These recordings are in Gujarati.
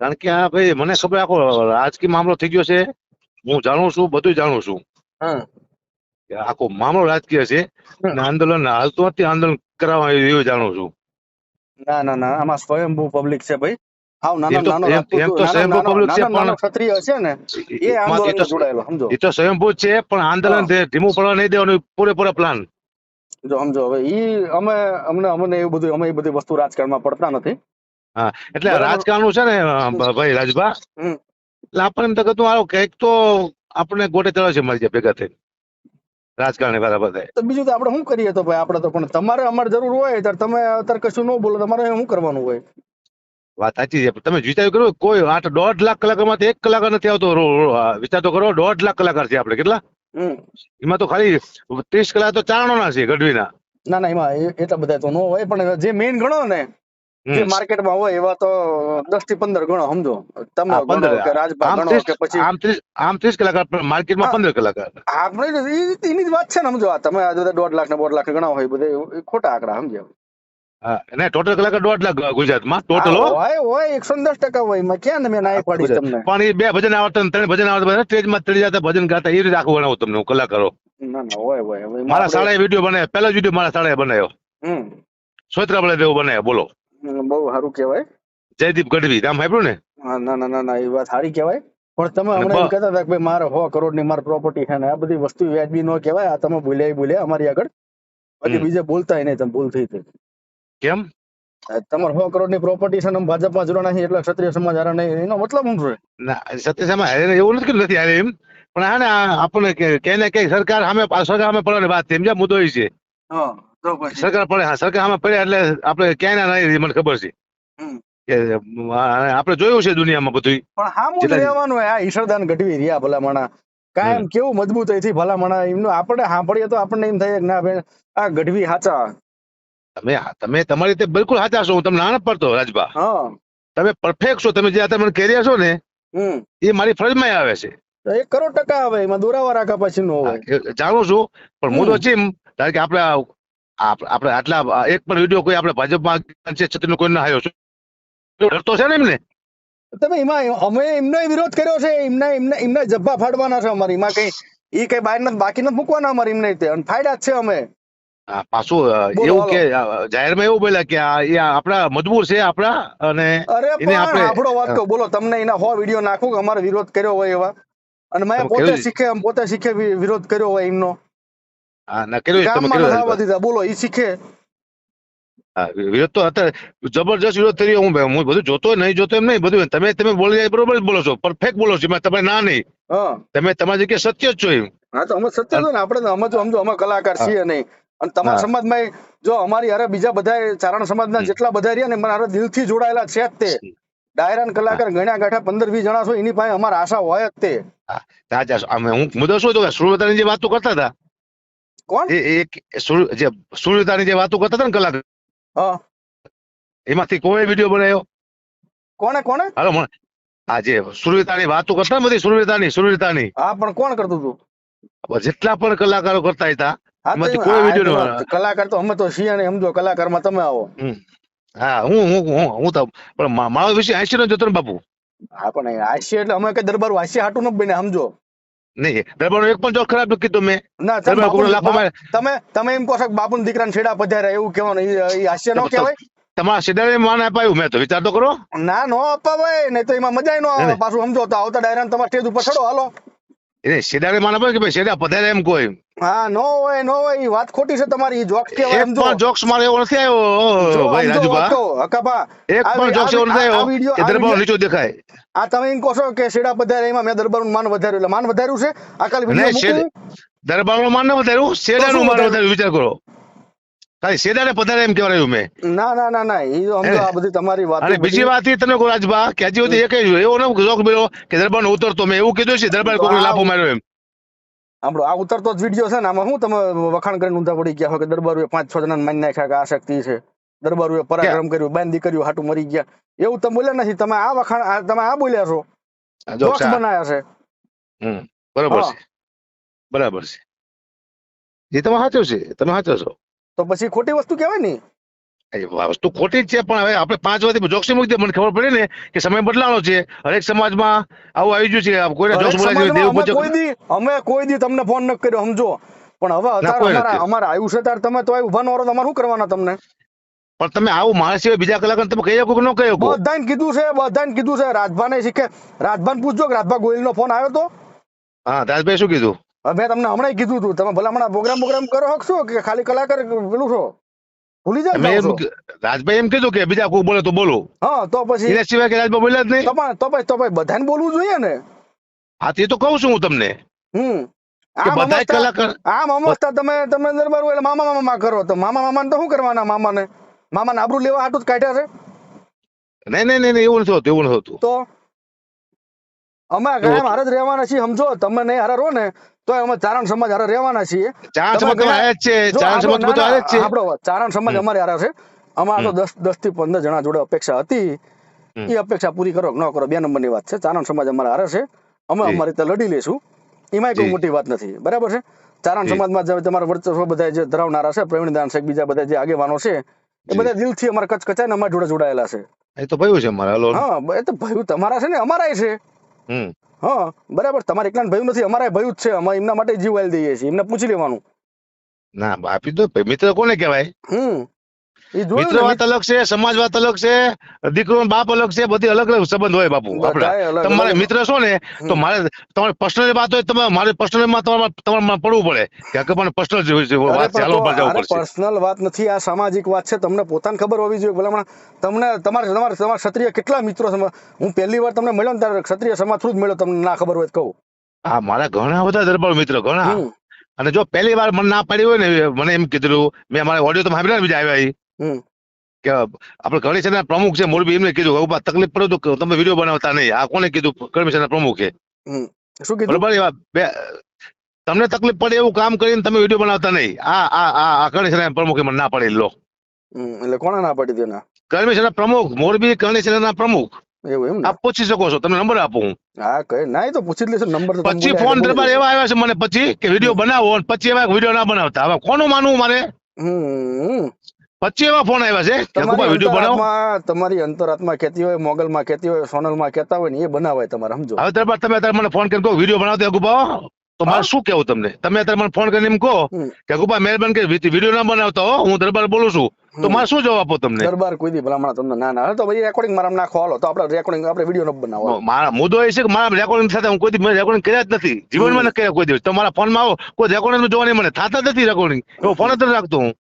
કારણ કે આ ભાઈ મને ખબર આખો રાજકીય મામલો થઈ ગયો છે. હું જાણું છું, બધું જાણું છું. હા કે આખો મામલો રાજકીય છે અને આંદોલન હાલતું નથી, આંદોલન કરાવવા એવું જાણું છું. ના ના ના, આમાં સ્વયંભૂ પબ્લિક છે ભાઈ. હાવ નાનો એમ તો નાનો એમ રાજપૂત, તો નાનો સ્વયંભૂ નાનો પબ્લિક છે, નાનો પણ નાનો ક્ષત્રિય છે ને, એ એ આંદોલનમાં તો જોડાયેલો, સમજો. એ તો સ્વયંભૂ જ છે, પણ આંદોલન ધીમું પડવા નહીં દેવાનું, પૂરેપૂરા પ્લાન. જો સમજો હવે ઈ અમે અમને એવું બધું, અમે એ બધી વસ્તુ રાજકારણમાં પડતા નથી. હા, એટલે બરાબર. રાજકારણનું છે ને ભાઈ રાજભા, હમ. એટલે આપણને એમ તો કહેતું આવો કંઈક તો આપણે ગોટે ચડે છે મારી જે ભેગા થઈ રાજકારણી બરાબર થાય. તો બીજું તો આપણે શું કરીએ તો ભાઈ, આપણે તો પણ તમારે અમારે જરૂર હોય ત્યારે તમે અત્યારે કશું ન બોલો, તમારે શું કરવાનું હોય? વાત સાચી છે. તમે વિચાર કરો, કોઈ 1.5 લાખ કલાકારમાંથી 1 કલાકાર નથી આવતો. વિચાર તો કરો, 1.5 લાખ કલાકાર છે આપણે, કેટલા? હમ. એમાં તો ખાલી 30 કલાક તો ચારણોના છે, ગઢવીના. ના ના, એમાં એટલા બધા તો ન હોય, પણ જે મેઇન ગણો ને, જે હમ. માર્કેટમાં હોય એવા તો 10 થી 15 ગણો, સમજો. તમે આ ગણો 15, કે રાજભા આમ ગણો 30, કે પછી આમ 30 કલાકાર, પણ માર્કેટમાં હા 15 કલાકાર. આપણે એની જ વાત છે ને, સમજો. આ તમે આ 1.5 લાખ ને 1.5 લાખ ગણા હોય, બધે ખોટા આંકડા, સમજો. હા, અને ટોટલ કલાકાર 1.5 લાખ ગુજરાતમાં હા ટોટલ. હો, હોય 110% હોય, એમાં ક્યાં મેં ના પાડીશ તમને. પણ એ 2 ભજન આવતા, 3 ભજન આવતા, સ્ટેજમાં ચડી જતા, ભજન ગાતા, એ રીતે આખું ગણાવું તમને હું કલાકારો. ના ના, હોય હવે એમાં મારા આપણે શાળાએ વિડીયો બનાવ્યો, પહેલો જ વિડીયો મારા શાળાએ બનાવ્યો, હમ સોત્રાબળે દેવો બનાવ્યો. બોલો, બહુ સારું કહેવાય. જયદીપ ગઢવી નામ સાંભળ્યું ને? હા, ના ના ના ના, એ વાત સારી કહેવાય. પણ તમે અને હમણાં એમ કહેતા હતા કે ભાઈ મારે 100 કરોડ ની મારી પ્રોપર્ટી છે ને, આ બધી વસ્તુ વ્યાજબી ન કહેવાય. આ તમે બોલ્યા અમારી આગળ, બાકી બીજે બોલતા નહીં, તમે ભૂલ થઈ હતી. કેમ? તમારે 100 કરોડ ની પ્રોપર્ટી છે ને ભાજપમાં જોડાણા છે એટલે ક્ષત્રિય સમાજ હારે નહીં, એનો મતલબ શું છે? ના, સત્યસામાં હારે એવું નથી કે નથી હારે એમ, પણ હા ને આપણને કે ને કે સરકાર સામે પડવાની વાત છે, સમજ્યા? મુદ્દો એ છે હા, તો પછી સરકાર પડે. હા, સરકાર સામે પડે એટલે આપણે ક્યાંય ના નહીં, મને ખબર છે હમ. કે આપણે જોયું છે દુનિયામાં બધું. પણ હામું જ જેટલા રહેવાનું હોય. આ ઈશ્વરદાન ગઢવી રહ્યા ભલામણા, કાયમ કેવું મજબૂતાઈથી ભલામણા, એમનું આપણે સાંભળીએ તો આપણને એમ થાય કે ના ભાઈ આ ગઢવી સાચા. તમે તમારી રીતે બિલકુલ સાચા છો, હું તમને ના નથી પડતો રાજભા. હા. તમે પરફેક્ટ છો. તમે જે અત્યારે મને કહી રહ્યા છો ને, હમ. એ મારી ફરજમાં આવે છે. 1 કરોડ આવે, એમાં દોરાવા રાખા પછી નો હા, હોય. જાણું છું, પણ હમ. મુદ્દો છે કારણ કે આપણે આટલા એક પણ વિડીયો કોઈ આપણે ભાજપમાં છે છત્રીનો કોઈ ના આવ્યો છે, ડરતો છે ને એમને. તમે એમાં અમે એમનો વિરોધ કર્યો છે, એમના જબ્બા ફાડવાના છે અમારી. એમાં કઈ બહાર નથી, બાકી નથી મૂકવાના અમારી એમને, ફાયદા જ છે અમે. પાછું બોલો એવું હાલો. કે જાહેરમાં એવું બોલ્યા કે એ આપણા મજબૂર છે આપણા, અને અરે એને પણ આપણે આપણો વાત કહું, બોલો તમને એના 100 વિડીયો નાખું કે અમારો વિરોધ કર્યો હોય એવા, અને મેં તમે કર્યું પોતે શીખે વિરોધ કર્યો હોય એમનો. ના કર્યો તમે ગામમાં કર્યો નથી આવવા રાજભા. દીધા, બોલો એ શીખે. હા, વિરોધ તો અત્યારે જબરજસ્ત વિરોધ થઈ રહ્યો. હું બધું જોતો નહીં જોતો એમ નહીં, બધું તમે બોલી જાય બરોબર જ બોલો છો, પરફેક્ટ બોલો છો. તમે ના નહીં, હા તમે તમારી જગ્યાએ સત્ય જ છો એમ. હા, તો અમે સત્ય છો ને, આપણે અમે તો સમજો અમે કલાકાર હા, છીએ નહીં. અને તમારા હા. સમાજમાં જો અમારી હારે બીજા બધા ચારણ સમાજના જેટલા બધા રહ્યા ને, મારા હારે દિલથી જોડાયેલા છે જ તે. ડાયરા ને કલાકાર ગણ્યા ગાંઠા 15-20 જણા છો, એની પાસે અમારા આશા હોય જ તે. હું મુદ્દો શું હતો કે સુરતાની જે વાતો કરતા હતા, કોણ? જે સુરતાની જે વાતો કરતા હતા ને કલાકાર, હા. એમાંથી કોઈ વિડીયો બનાવ્યો? કોણે? હાલો, આ જે સુરતાની વાતો કરતા ને, બધી સુરતાની હા, પણ કોણ કરતું હતું? જેટલા પણ કલાકારો કરતા હતા, હા, તો એમાંથી કોઈ વિડીયો. કલાકાર તો અમે તો છીએ ને, સમજો. કલાકારમાં તમે આવો. હા, હું તો પણ મારો વિષય હાસ્ય નો જતો ને બાપુ. હા, પણ હાસ્ય એટલે અમે કઈ દરબાર હાસ્ય હાટું ન બને, સમજો. નહીં, દરબારનો એક પણ જોક ખરાબ નથી કીધો મેં. ના, દરબાર કોઈને લાફો મારે. તમે એમ કહો છો કે બાપુ દીકરાને છેડા પધાર્યા, એવું કહેવાનું એ હાસ્ય નો કહેવાય? તમારા સીધા માન અપાયું, મેં તો વિચાર તો કરો. ના, નો અપાવાય નહીં, તો એમાં મજા નો આવે. પાછું સમજો તો આવતા ડાયરા તમારા સ્ટેજ ઉપર ચડો, હાલો. એને સીધા માન અપાયું કે ભાઈ સીધા પધારે એમ કોઈ. હા, નો હોય, એ વાત ખોટી છે તમારી. જોક્સ કહેવાય, એક સમજો. પણ જોક્સ મારે એવો નથી આવ્યો ભાઈ રાજુભા. હકાભા, એક પણ જોક્સ એવો નથી આવ્યો કે દરબાર નીચો દેખાય. આ તમે એમ કહો છો કે શેડા પધારે, એમાં મેં દરબારનું માન વધાર્યું, એટલે માન વધાર્યું છે? આ કાલે વિડીયો મૂકું? દરબારનું માન ન વધાર્યું, શેડાનું માન વધાર્યું. વિચાર કરો, ખાલી શેડાને પધારે એમ કહેવાયું મેં. ના, એ સમજો. આ બધી તમારી વાત. અને બીજી વાત એ તમે કહો રાજભા કે હજી સુધી એક એવો ન જોક બોલ્યો કે દરબાર ઉતરતો. મેં એવું કીધું છે દરબાર કોઈને લાફો માર્યો એમ. આપણો આ ઉતરતો જ વિડીયો છે ને, આમાં શું તમે વખાણ કરીને ઊંધા પડી ગયા છો કે દરબારોએ 5-6 જણાને મારી નાખ્યા, કે આ શક્તિ છે, દરબારોએ પરાક્રમ કર્યું, બાંધી કર્યું, હાટું મરી ગયા, એવું તમે બોલ્યા નથી. તમે આ વખાણ, તમે આ બોલ્યા છો, જોક્સ બનાયા છે. બરાબર છે. એ તમે સાચો છે, તમે સાચો છો. તો પછી ખોટી વસ્તુ કહેવાય ને. એ વસ્તુ ખોટી જ છે, પણ હવે આપણે 5 વર્ષથી જોક્સી મૂકી દે, મને ખબર પડી ને કે સમય બદલાવાનો છે, હરેક સમાજમાં આવું આવી ગયું છે, કોઈને જોક્સ બોલાય છે, દેવ પૂજક. અમે કોઈ દી તમને ફોન ન કર્યો સમજો, પણ હવે ના, અત્યારે કોઈ નથી. અમારે આવ્યું છે ત્યારે તમે તો ઉભા ન રહો, તમારે શું કરવાના તમને? પણ તમે આવું માણસ સિવાય બીજા કલાકાર તમે કહી શકો કે ન કહી શકો? બધાને કીધું છે. રાજભાને શીખે, રાજભાને પૂછજો કે રાજભા ગોહિલ નો ફોન આવ્યો તો. હા, રાજભાઈ શું કીધું? મેં તમને હમણાં કીધું હતું, તમે ભલા હમણાં પ્રોગ્રામ કરો શકશો કે ખાલી કલાકાર પેલું છો ભૂલી જાય છો? રાજભાઈ એમ કીધું કે બીજા કોઈ બોલે તો બોલો. હા, તો પછી એના સિવાય કે રાજભાઈ બોલ્યા જ નહીં. તો પછી બધાને બોલવું જોઈએ ને. હા, તે તો કહું છું હું તમને કે બધા કલાકાર આમ અમસ્તા તમે દરબાર એટલે મામા કરો, તો મામાને તો શું કરવાના? મામાને આબરૂ લેવા હાટું જ કાઢ્યા છે. નહીં, એવું નથી હોતું. તો અમે કાયમ હારે જ રહેવાના છીએ, સમજો. તમે નહીં હારે રહો ને તો અમે ચારણ સમાજ હારે રહેવાના છીએ. ચારણ સમાજ તો હારે જ છે, ચારણ સમાજ તો હારે જ છે. આપણો ચારણ સમાજ અમારે હારે છે. અમારે તો 10 થી 15 જણા જોડે અપેક્ષા હતી, એ અપેક્ષા પૂરી કરો કે ન કરો 2 નંબરની વાત છે. ચારણ સમાજ અમારે હારે છે, અમે અમારી રીતે લડી લઈશું, એમાં કોઈ મોટી વાત નથી, બરાબર છે. ચારણ સમાજમાં જે તમારા વર્ચસ્વ બધા જે ધરાવનારા છે, પ્રવીણદાન છે, બીજા બધા જે આગેવાનો છે, એ બધા દિલથી અમારા કચકચાઈને અમારી જોડે જોડાયેલા છે. એ તો ભયું છે મારા. હા, એ તો ભયું તમારા છે ને, અમારાય છે. હા, બરાબર. તમારે એકલા ભયું નથી, અમારા ભયું જ છે. અમે એમના માટે જીવ વાળી દઈએ છીએ, એમને પૂછી લેવાનું. ના, આપી દો. મિત્ર કોને કહેવાય? મિત્ર વાત અલગ છે, સમાજ વાત અલગ છે, દીકરો બાપ અલગ છે, બધી અલગ અલગ સંબંધ હોય બાપુ. તમારે મિત્ર છો ને તો મારે તમારે પર્સનલ વાત હોય, તમે મારે પર્સનલ માં તમારે પડવું પડે કે મને પર્સનલ વાત ચાલવા પર જવું પડશે. પર્સનલ વાત નથી, આ સામાજિક વાત છે. તમને પોતાને ખબર હોવી જોઈએ. ભલામણ તમને તમારા ક્ષત્રિય કેટલા મિત્રો છે? હું પહેલી વાર તમને મળ્યો ને ત્યારે ક્ષત્રિય સમાજ થ્રુ જ મળ્યો, તમને ના ખબર હોય તો કહું. હા, મારા ઘણા બધા દરબાર મિત્રો, ઘણા. અને જો પહેલી વાર મને ના પાડી હોય ને, મને એમ કીધું, મેં અમારા ઓડિયો તો સાંભળ્યા ને, બીજા આવ્યા કે આપણે ગણેશ પ્રમુખ છે મોરબી, એમને કીધું તકલીફ પડે તો તમે વિડીયો બનાવતા નહીં. આ કોને કીધું? ગણેશ પ્રમુખે. શું કીધું? બરાબર. તમને તકલીફ પડે એવું કામ કરીને તમે વિડીયો બનાવતા નહીં. આ ગણેશ પ્રમુખે મને ના પાડી. લો, એટલે કોને ના પાડી દેના? ગણેશ પ્રમુખ મોરબી, ગણેશ પ્રમુખ. એવું એમ? આપ પૂછી શકો છો, તમને નંબર આપું હું. હા, કઈ ના, તો પૂછી લેશે નંબર. પછી ફોન દરબાર એવા આવ્યા છે મને પછી કે વિડીયો બનાવો, પછી એવા વિડીયો ના બનાવતા. હવે કોનું માનવું મારે? પછી એવા ફોન આવ્યા છે કે વિડીયો બનાવો. તમારી અંતરાત્મા કહેતી હોય, મોગલમાં કહેતી હોય, સોનલમાં કહેતા હોય ને, એ બનાવાય તમારે, સમજો. હવે દરબાર તમે અત્યારે મને ફોન કરીને કહો વિડીયો બનાવતો અગુબા, તો મારે શું કેવું તમને? તમે અત્યારે મને ફોન કરીને એમ કહો કે અગુબા મહેરબાની કરી વિડીયો ના બનાવતા હો, હું દરબાર બોલું છું, તો મારે શું જવાબ આપો તમને? દરબાર કોઈ દી ભલામણ તમને ના તો ભાઈ રેકોર્ડિંગ મારા નાખો, હાલો તો આપણે રેકોર્ડિંગ, આપણે વિડીયો ન બનાવો. મારા મુદ્દો એ છે કે મારા રેકોર્ડિંગ સાથે હું કોઈ દી રેકોર્ડિંગ કર્યા જ નથી, જીવનમાં ન કર્યા કોઈ દિવસ. તમારા ફોનમાં આવો કોઈ રેકોર્ડિંગ જોવા નહીં મને, થતા નથી રેકોર્ડિંગ, એવો ફોન જ રાખતો હું.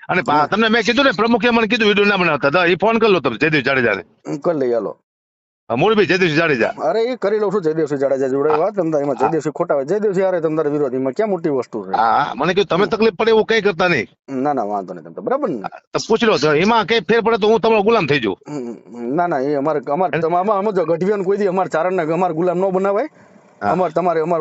અને તમને મેં કીધું ને, પ્રમુખે મને કીધું વિડીયો ના બનાવતા, એ ફોન કરી લો તમે જયદેવ જાડેજાને. કરી લઈ, હાલો. મોરબી જયદેવ જાડેજા. અરે એ કરી લઉં છું, જયદેવ જાડેજા જોડે વાત. તમને એમાં જયદેવ ખોટા હોય, જયદેવ યારે તમારા વિરોધીમાં ક્યાં મોટી વસ્તુ છે? હા, મને કહ્યું તમે તકલીફ પડે એવું કઈ કરતા નહીં. ના, વાંધો નહીં, તમે બરાબર ને તો પૂછી લો, એમાં કઈ ફેર પડે તો હું તમારો ગુલામ થઈ જાઉં. ના, એ અમારે ગઢવીને કોઈ દી અમારે ચારણ ને અમારે ગુલામ ન બનાવાય. અમાર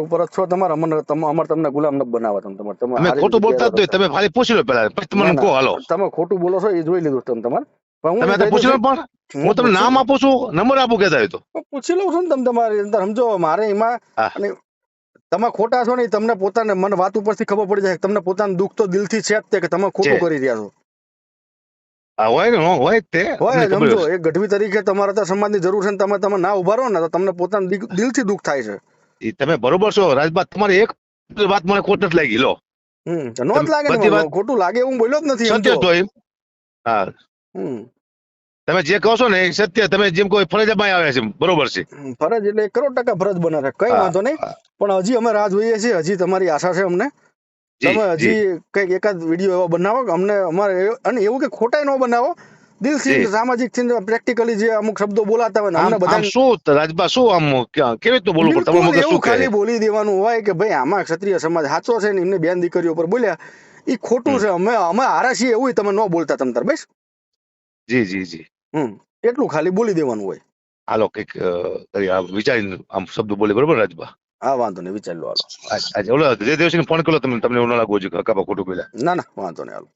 ઉપર જ છો, અમારે તમને ગુલામ ન બનાવવા. તમે ખોટું બોલતા જ તમે ખાલી પૂછી લો પેલા, પછી તમને કહો હાલો. તમે ખોટું બોલો છો એ જોઈ લીધું તમારે. તમે પૂછી લો, પણ હું તમને નામ આપું છું, નંબર આપું કેતા હોય તો પૂછી લઉં છું ને. તમે તમારી અંદર સમજો, મારે એમાં તમે ખોટા છો ને, તમને પોતાને મને વાત ઉપરથી ખબર પડી જાય, તમને પોતાનું દુઃખ તો દિલથી છે જ કે તમે ખોટું કરી રહ્યા છો. હોય ને, હોય તે હોય. સમજો, એક ગઢવી તરીકે તમારા તો સમાજની જરૂર છે ને, તમે ના ઉભા રહો ને તો તમને પોતાનું દિલથી દુઃખ થાય છે. તમે બરોબર છો રાજબા, તમારી એક વાત મને ખોટ નથી લાગી. લો, નો જ લાગે, ખોટું લાગે એવું બોલ્યો જ નથી. સત્ય તો એમ. હા, તમે જે કહો છો ને એ સત્ય. તમે જેમ કોઈ ફરજમાં આવ્યા છે, બરોબર છે. ફરજ એટલે 1,00,00,000% ફરજ બને છે, કઈ વાંધો નહીં. પણ હજી અમે રાહ જોઈએ છીએ, હજી તમારી આશા છે અમને. તમે હજી કઈક એકાદ વિડીયો એવો બનાવો અમને, અમારે. અને એવું કે ખોટાઈ ન બનાવો, દિલથી સામાજિક થી પ્રેક્ટિકલી જે અમુક શબ્દો બોલાતા હોય ને, અમને બધા શું રાજબા શું આમ કેવી રીતે બોલવું પડે? તમારું એવું ખાલી બોલી દેવાનું હોય કે ભાઈ આમાં ક્ષત્રિય સમાજ સાચો છે ને, એમને બેન દીકરીઓ પર બોલ્યા એ ખોટું છે, અમે હારા છીએ, એવું તમે ન બોલતા તમતાર. બસ જી એટલું ખાલી બોલી દેવાનું હોય. હાલો, કઈક વિચારીને આમ શબ્દ બોલે, બરોબર રાજબા? હા, વાંધો નહીં, વિચાર લો, હાલો. ઓલો જયદેવસિંહ ફોન કરો, તમને ન લાગવું જોઈએ ખોટું બોલ્યા. ના, વાંધો નહીં, હાલો.